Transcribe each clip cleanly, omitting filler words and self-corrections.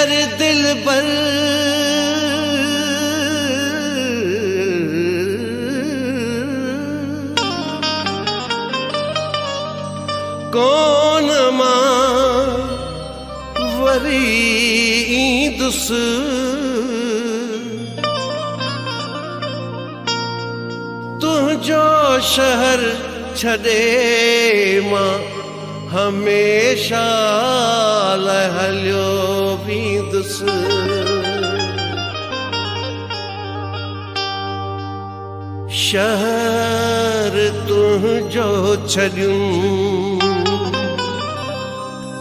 शहर दिलबर कौन मां वरी ईंदुस तुझो शहर छॾे मां हमेशा लाइ हलियो वेंदुसि शहर तुझो छॾियूं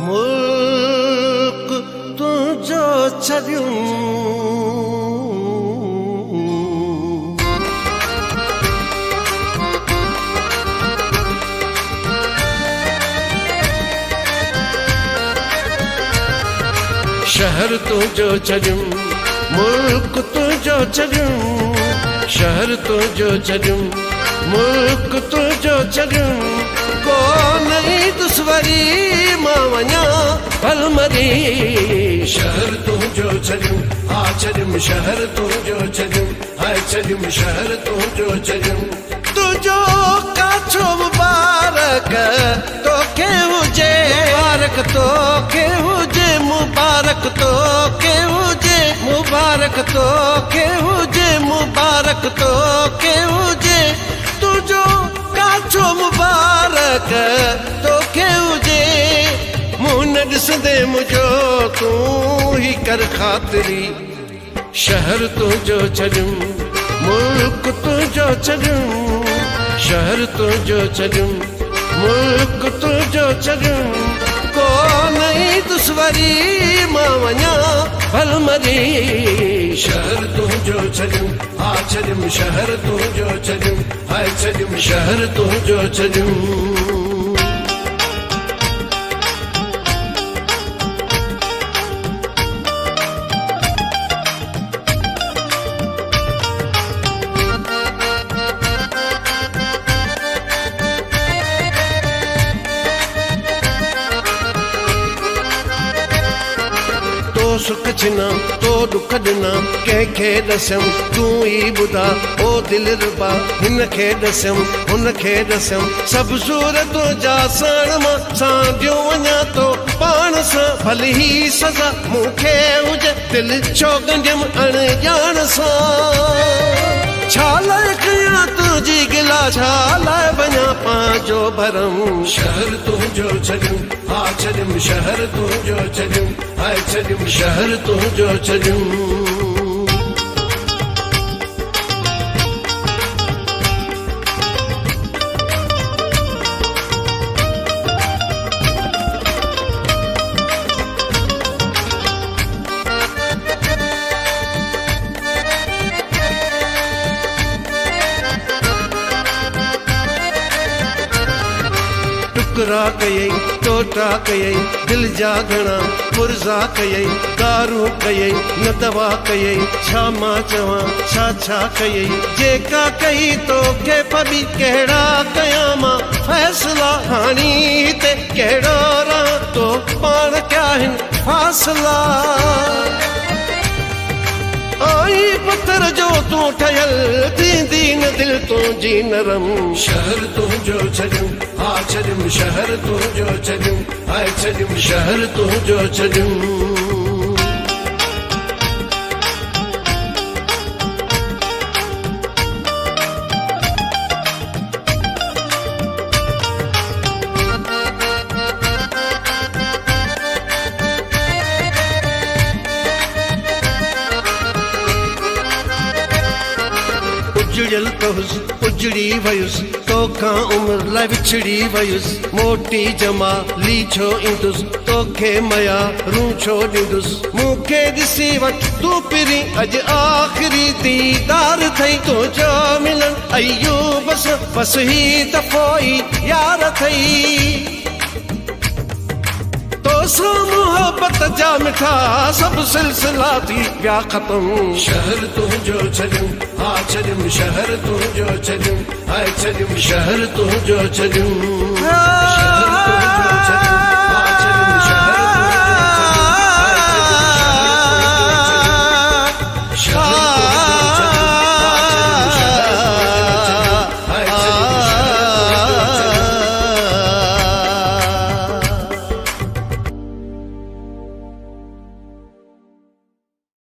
मुल्क तुझो छॾियूं शहर तुझो छॾियूं मुल्क तुझो छॾियूं शहर तुझो छॾियूं मुल्क तुझो छॾियूं कोन ईंदुसि वरी मां वञा भल मरी शहर तुझो छॾियूं हा छॾियूं शहर तुझो छॾियूं हाय छॾियूं शहर तुझो छॾियूं तुझो काछो मुबारक तोखे हुजे मुबारक तोखे हुजे मुबारक तोखे हुजे मुबारक तोखे हुजे मुबारक तोखे हुजे तुझो काछो मुबारक तोखे हुजे मुंहुं न ॾिसंदे मुंहिंजो तूं ही कर ख़ातिरी शहर तुझो छॾियूं मुल्क तुझो छॾियूं शहर तुझो छॾियूं मुल्क तुझो छॾियूं कोन ईंदुसि वरी मां वञा भल मरी शहर तुझो छॾियूं हा छॾियूं शहर तुझो छॾियूं हाय छॾियूं शहर तुझो छॾियूं सुख छिना तो दुख ॾिना कंहिंखे ॾसमि तूं ई ॿुधा ओ दिलि रुबा हिन खे ॾसमि हुन खे ॾसमि सभु सूरतूं जा साण मां साम्हूं वञा थो पाण सां भली ही सज़ा मूंखे हुजे दिलि छो गंढियमि अणॼाण सां छा लाइ कयां तुंहिंजी गिला छा लाइ वञा पंहिंजो भरम शहर तुंहिंजो छॾियूं हा छॾियूं शहर तुंहिंजो छॾियूं हाय छॾियूं शहर तुंहिंजो छॾियूं टुकरा कयई टोटा कयई दिल जा घणा पुरज़ा कयई दारू कयई न दवा कयई छा मां चवां छा कयई जेका कई तोखे पबी कहिड़ा कयां मां फ़ैसला हाणी हिते कहिड़ो रहां तो पाण कया आहिनि फ़ासिला आई पत्थर जो तूं ठहियल थींदी न दिलि तुंहिंजी नरम शहर तुंहिंजो छॾियूं हा छॾियूं शहर तुंहिंजो छॾियूं हाय छॾियूं शहर तुंहिंजो छॾियूं उजड़ियल कहुसि उजड़ी वयुसि तोखां उमिरि लाइ विछड़ी वयुसि मोटी जमाली छो ईंदुसि तोखे मया रूं छो ॾींदुसि मूंखे ॾिसी वठ तूं पिरी अॼु आख़िरी दीदार थई तुंहिंजो मिलन अयो बस ही दफ़ो ई यार थई तोसां मोहब्बत जा मिठा सभु सिलसिला थी विया ख़त्म शहर तुंहिंजो छॾियूं हा छॾियूं शहर तुंहिंजो छॾियूं हाय छॾियूं शहर तुंहिंजो छॾियूं